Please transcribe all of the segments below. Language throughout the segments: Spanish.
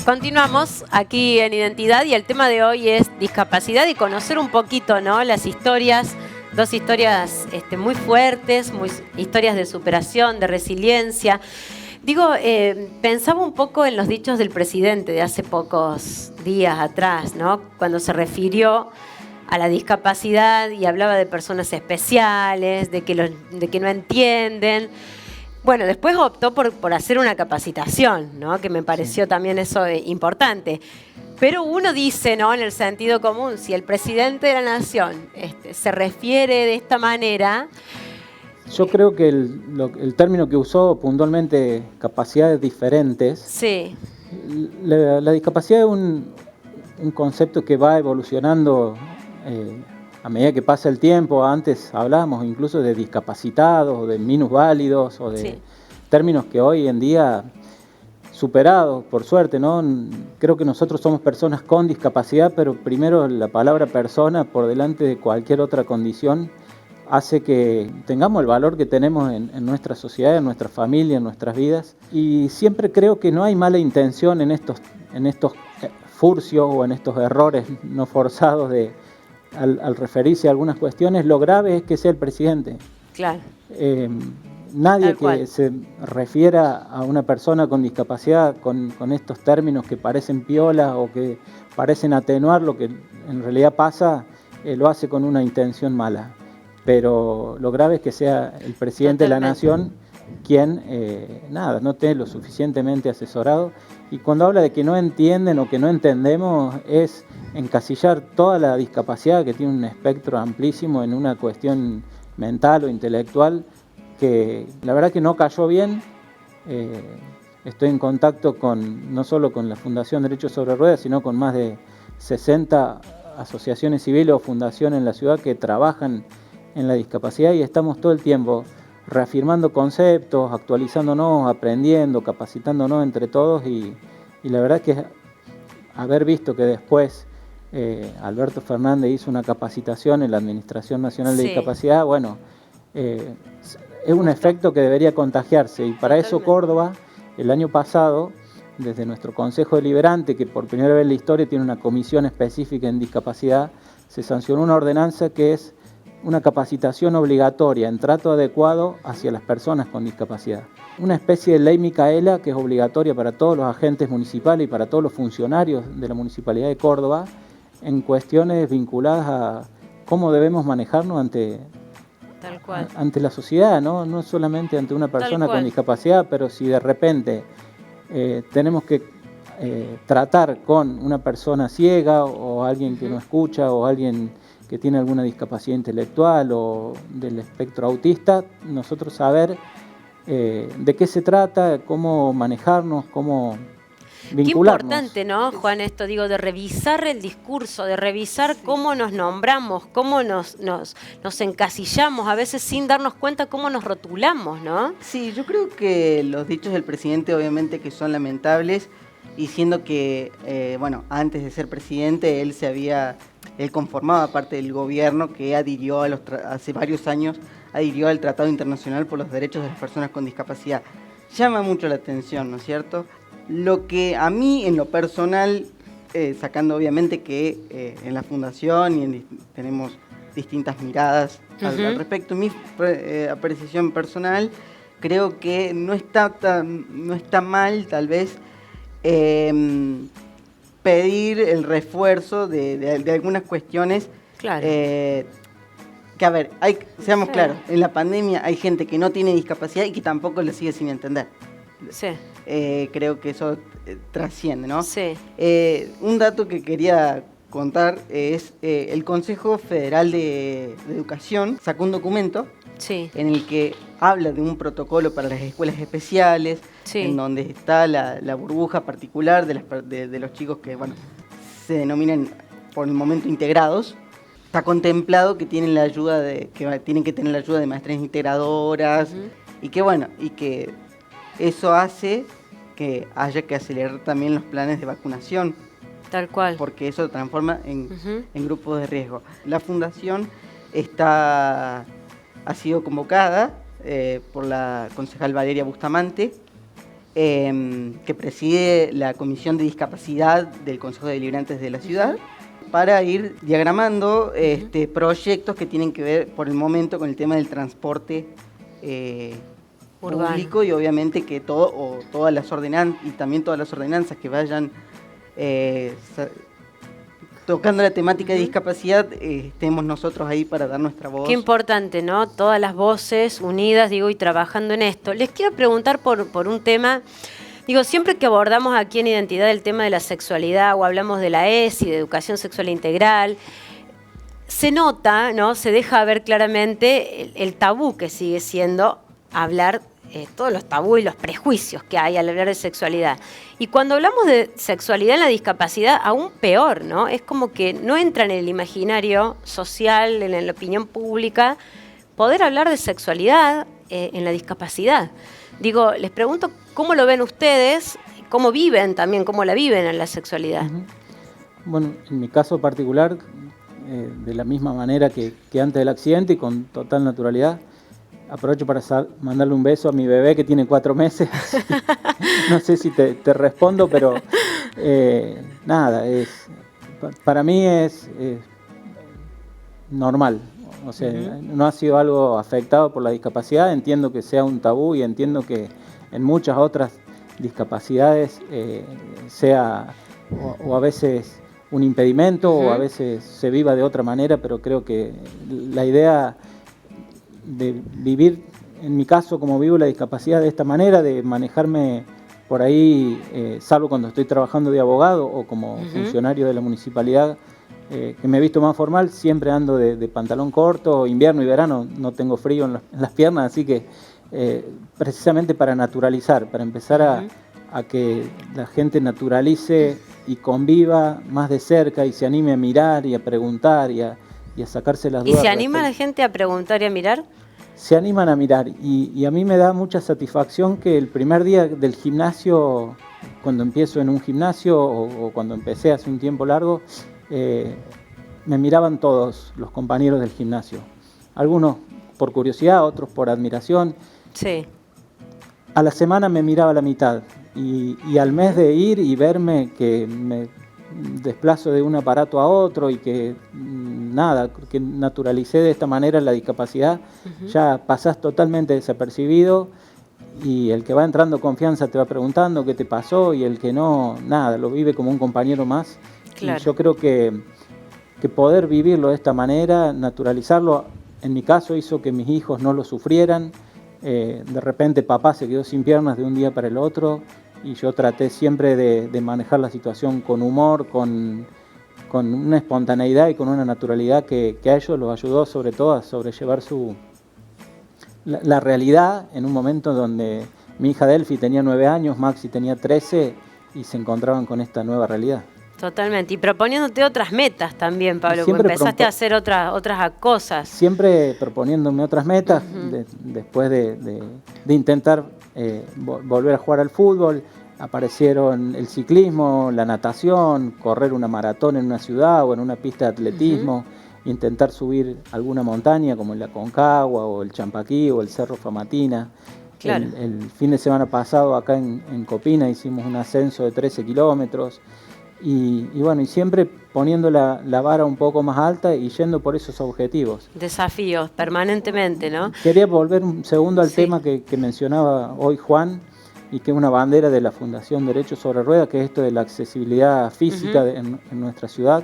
Continuamos aquí en Identidad y el tema de hoy es discapacidad y conocer un poquito, ¿no? Las historias, dos historias muy fuertes, historias de superación, de resiliencia. Digo, pensaba un poco en los dichos del presidente de hace pocos días atrás, ¿no? Cuando se refirió a la discapacidad y hablaba de personas especiales, de que no entienden. Bueno, después optó por hacer una capacitación, ¿no? Que me pareció también eso importante. Pero uno dice, ¿no? En el sentido común, si el presidente de la nación se refiere de esta manera... Yo creo que el término que usó puntualmente, capacidades diferentes, Sí. La discapacidad es un concepto que va evolucionando a medida que pasa el tiempo. Antes hablábamos incluso de discapacitados, o de minusválidos, o de términos que hoy en día, superados, por suerte, ¿no? Creo que nosotros somos personas con discapacidad, pero primero la palabra persona, por delante de cualquier otra condición, hace que tengamos el valor que tenemos en nuestra sociedad, en nuestra familia, en nuestras vidas. Y siempre creo que no hay mala intención en estos furcios o en estos errores no forzados al referirse a algunas cuestiones. Lo grave es que sea el presidente. Claro. Nadie que se refiera a una persona con discapacidad con estos términos que parecen piolas o que parecen atenuar lo que en realidad pasa, lo hace con una intención mala. Pero lo grave es que sea el presidente de la nación quien no esté lo suficientemente asesorado. Y cuando habla de que no entienden o que no entendemos, es encasillar toda la discapacidad, que tiene un espectro amplísimo, en una cuestión mental o intelectual, que la verdad que no cayó bien. Estoy en contacto no solo con la Fundación Derechos sobre Ruedas, sino con más de 60 asociaciones civiles o fundaciones en la ciudad que trabajan en la discapacidad, y estamos todo el tiempo reafirmando conceptos, actualizándonos, aprendiendo, capacitándonos entre todos, y la verdad que haber visto que después Alberto Fernández hizo una capacitación en la Administración Nacional de Discapacidad, bueno, es un efecto que debería contagiarse, y para eso Córdoba, el año pasado, desde nuestro Consejo Deliberante, que por primera vez en la historia tiene una comisión específica en discapacidad, se sancionó una ordenanza que es una capacitación obligatoria en trato adecuado hacia las personas con discapacidad. Una especie de ley Micaela que es obligatoria para todos los agentes municipales y para todos los funcionarios de la Municipalidad de Córdoba en cuestiones vinculadas a cómo debemos manejarnos ante la sociedad, no solamente ante una persona con discapacidad, pero si de repente tenemos que tratar con una persona ciega o alguien que no escucha o alguien que tiene alguna discapacidad intelectual o del espectro autista, nosotros saber de qué se trata, cómo manejarnos, cómo vincularnos. Qué importante, ¿no, Juan? Esto, digo, de revisar el discurso, de revisar cómo nos nombramos, cómo nos encasillamos, a veces sin darnos cuenta cómo nos rotulamos, ¿no? Sí, yo creo que los dichos del presidente obviamente que son lamentables, y siendo que, antes de ser presidente, él conformaba parte del gobierno que adhirió hace varios años, adhirió al Tratado Internacional por los Derechos de las Personas con Discapacidad. Llama mucho la atención, ¿no es cierto? Lo que a mí, en lo personal, sacando obviamente que en la Fundación tenemos distintas miradas al respecto, mi apreciación personal, creo que no está mal, tal vez, pedir el refuerzo de algunas cuestiones. Claro. Que a ver, seamos claros, en la pandemia hay gente que no tiene discapacidad y que tampoco lo sigue sin entender. Sí. Creo que eso trasciende, ¿no? Sí. Un dato que quería contar es el Consejo Federal de Educación sacó un documento en el que habla de un protocolo para las escuelas especiales, en donde está la burbuja particular de los chicos que se denominan por el momento integrados. Está contemplado que tienen tienen que tener la ayuda de maestras integradoras, y que eso hace que haya que acelerar también los planes de vacunación. Tal cual. Porque eso lo transforma en grupos de riesgo. La fundación ha sido convocada por la concejal Valeria Bustamante que preside la Comisión de Discapacidad del Consejo de Deliberantes de la ciudad, para ir diagramando proyectos que tienen que ver por el momento con el tema del transporte público, y obviamente que todas las ordenanzas y también todas las ordenanzas que vayan tocando la temática de discapacidad, estemos nosotros ahí para dar nuestra voz. Qué importante, ¿no? Todas las voces unidas, digo, y trabajando en esto. Les quiero preguntar por un tema. Digo, siempre que abordamos aquí en Identidad el tema de la sexualidad o hablamos de la ESI, de educación sexual integral, se nota, ¿no? Se deja ver claramente el tabú que sigue siendo hablar, todos los tabúes y los prejuicios que hay al hablar de sexualidad. Y cuando hablamos de sexualidad en la discapacidad, aún peor, ¿no? Es como que no entra en el imaginario social, en la opinión pública, poder hablar de sexualidad en la discapacidad. Digo, les pregunto cómo lo ven ustedes, cómo viven también, cómo la viven en la sexualidad. Bueno, en mi caso particular, de la misma manera que antes del accidente y con total naturalidad, aprovecho para mandarle un beso a mi bebé que tiene 4 meses. No sé si te respondo, pero nada, para mí es normal. O sea, no ha sido algo afectado por la discapacidad. Entiendo que sea un tabú y entiendo que en muchas otras discapacidades sea o a veces un impedimento o a veces se viva de otra manera, pero creo que la idea de vivir, en mi caso, como vivo la discapacidad de esta manera, de manejarme por ahí, salvo cuando estoy trabajando de abogado o como funcionario de la municipalidad, que me he visto más formal, siempre ando de pantalón corto, invierno y verano, no tengo frío en las piernas, así que precisamente para naturalizar, para empezar a que la gente naturalice y conviva más de cerca y se anime a mirar y a preguntar y a sacarse las dudas. ¿Y se anima la gente a preguntar y a mirar? Se animan a mirar y a mí me da mucha satisfacción que el primer día del gimnasio, cuando empiezo en un gimnasio o cuando empecé hace un tiempo largo, me miraban todos los compañeros del gimnasio. Algunos por curiosidad, otros por admiración. Sí. A la semana me miraba la mitad y al mes de ir y verme que me desplazo de un aparato a otro y que nada, que naturalicé de esta manera la discapacidad, ya pasás totalmente desapercibido y el que va entrando confianza te va preguntando qué te pasó y el que no, nada, lo vive como un compañero más. Claro. Y yo creo que poder vivirlo de esta manera, naturalizarlo, en mi caso hizo que mis hijos no lo sufrieran. De repente papá se quedó sin piernas de un día para el otro y yo traté siempre de manejar la situación con humor, con una espontaneidad y con una naturalidad que a ellos los ayudó sobre todo a sobrellevar la realidad en un momento donde mi hija Delphi tenía 9 años, Maxi tenía 13 y se encontraban con esta nueva realidad. Totalmente, y proponiéndote otras metas también, Pablo, porque empezaste a hacer otras cosas. Siempre proponiéndome otras metas, después de intentar volver a jugar al fútbol, aparecieron el ciclismo, la natación, correr una maratón en una ciudad o en una pista de atletismo, intentar subir alguna montaña como el Aconcagua o el Champaquí o el Cerro Famatina. Claro. El fin de semana pasado acá en Copina hicimos un ascenso de 13 kilómetros. Y bueno, y siempre poniendo la vara un poco más alta y yendo por esos objetivos. Desafíos, permanentemente, ¿no? Quería volver un segundo al tema que mencionaba hoy Juan, y que es una bandera de la Fundación Derechos sobre Ruedas, que es esto de la accesibilidad física en nuestra ciudad.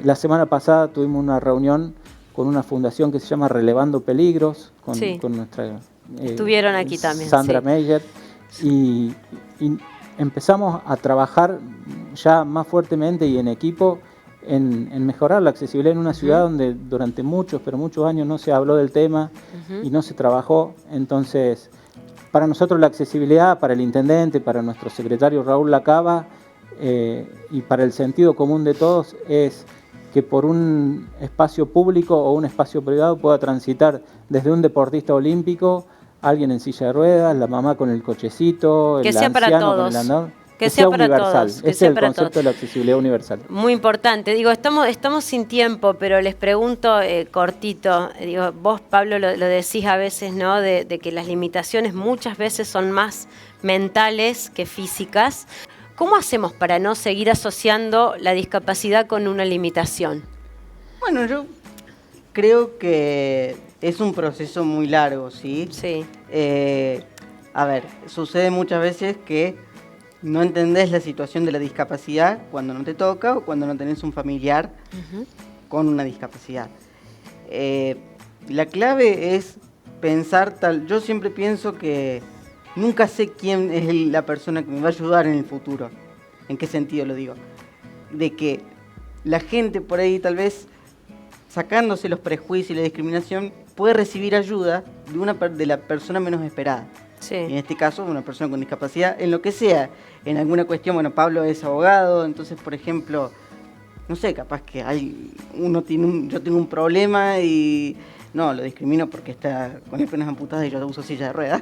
La semana pasada tuvimos una reunión con una fundación que se llama Relevando Peligros, con nuestra... estuvieron aquí también. Sandra Meyer, y empezamos a trabajar ya más fuertemente y en equipo en mejorar la accesibilidad en una ciudad donde durante muchos años no se habló del tema y no se trabajó. Entonces, para nosotros la accesibilidad, para el intendente, para nuestro secretario Raúl Lacaba y para el sentido común de todos es que por un espacio público o un espacio privado pueda transitar desde un deportista olímpico, alguien en silla de ruedas, la mamá con el cochecito, que el sea anciano para todos. con el andador, Que sea para universal. todos. Que Ese sea es el para concepto todos. de la accesibilidad universal. Muy importante. Digo, estamos sin tiempo, pero les pregunto cortito. Digo, vos, Pablo, lo decís a veces, ¿no? De que las limitaciones muchas veces son más mentales que físicas. ¿Cómo hacemos para no seguir asociando la discapacidad con una limitación? Bueno, yo creo que es un proceso muy largo, ¿sí? Sí. A ver, sucede muchas veces que no entendés la situación de la discapacidad cuando no te toca o cuando no tenés un familiar con una discapacidad. La clave es pensar tal. Yo siempre pienso que nunca sé quién es la persona que me va a ayudar en el futuro. ¿En qué sentido lo digo? De que la gente por ahí tal vez, sacándose los prejuicios y la discriminación, puede recibir ayuda de la persona menos esperada. Sí. En este caso, una persona con discapacidad, en lo que sea, en alguna cuestión. Bueno, Pablo es abogado, entonces, por ejemplo, no sé, capaz que yo tengo un problema y no, lo discrimino porque está con las piernas amputadas y yo uso silla de ruedas,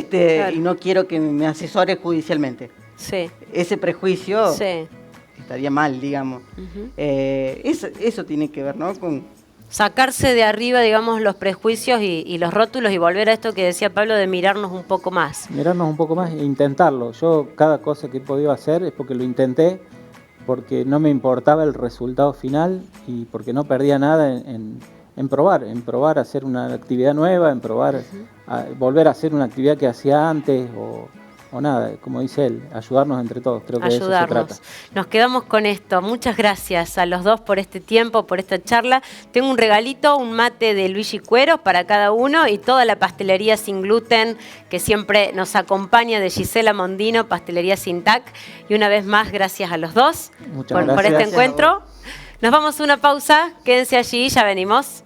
claro. Y no quiero que me asesore judicialmente. Sí. Ese prejuicio sí. estaría mal, digamos. Eso tiene que ver, ¿no? Con sacarse de arriba, digamos, los prejuicios y los rótulos y volver a esto que decía Pablo de mirarnos un poco más. Mirarnos un poco más e intentarlo. Yo cada cosa que he podido hacer es porque lo intenté, porque no me importaba el resultado final y porque no perdía nada en probar a hacer una actividad nueva, en probar a volver a hacer una actividad que hacía antes o nada, como dice él, ayudarnos entre todos, creo que de eso se trata. Nos quedamos con esto. Muchas gracias a los dos por este tiempo, por esta charla. Tengo un regalito, un mate de Luigi Cueros para cada uno y toda la pastelería sin gluten que siempre nos acompaña de Gisela Mondino, Pastelería Sintac. Y una vez más, gracias a los dos por este encuentro. Nos vamos a una pausa, quédense allí, ya venimos.